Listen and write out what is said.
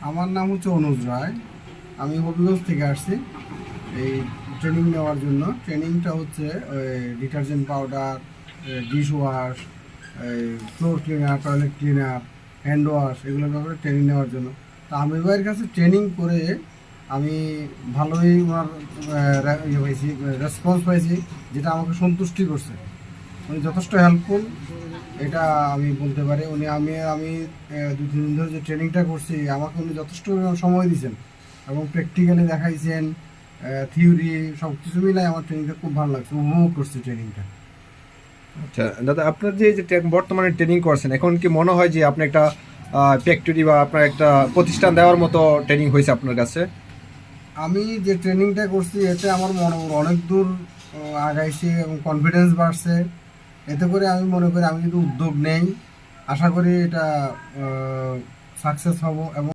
আমার নাম হচ্ছে অনুজ রায়। আমি হবিগঞ্জ থেকে আসছি এই ট্রেনিং নেওয়ার জন্য। ট্রেনিংটা হচ্ছে detergent powder, dish wash, floor cleaner, toilet cleaner, hand wash, এগুলোর ব্যাপারে ট্রেনিং নেওয়ার জন্য। তা আমি ভাইয়ের কাছে ট্রেনিং করে আমি ভালোই ওনার ইয়ে পাইছি, রেসপন্স পাইছি, যেটা আমাকে সন্তুষ্টি করছে। উনি যথেষ্ট হেল্পফুল, এটা আমি বলতে পারি। আমি 2-3 দিন ধরে যে ট্রেনিংটা করছি, আমাকে উনি যথেষ্ট সময় দিয়েছেন এবং প্র্যাকটিক্যালি দেখাইছেন। থিওরি সব কিছু মিলাই আমার ট্রেনিংটা খুব ভালো লাগছে, উপভোগ করছি ট্রেনিংটা। আচ্ছা দাদা, আপনার যে বর্তমানে ট্রেনিং করছেন, এখন কি মনে হয় যে আপনি একটা ফ্যাক্টরি বা আপনার একটা প্রতিষ্ঠান দেওয়ার মতো ট্রেনিং হয়েছে আপনার কাছে? আমি যে ট্রেনিংটা করছি এতে আমার মনে অনেক দূর আগাইছি এবং কনফিডেন্স বাড়ছে। এতে করে আমি মনে করি আমি যদি উদ্যোগ নেই, আশা করি এটা সাকসেস হব এবং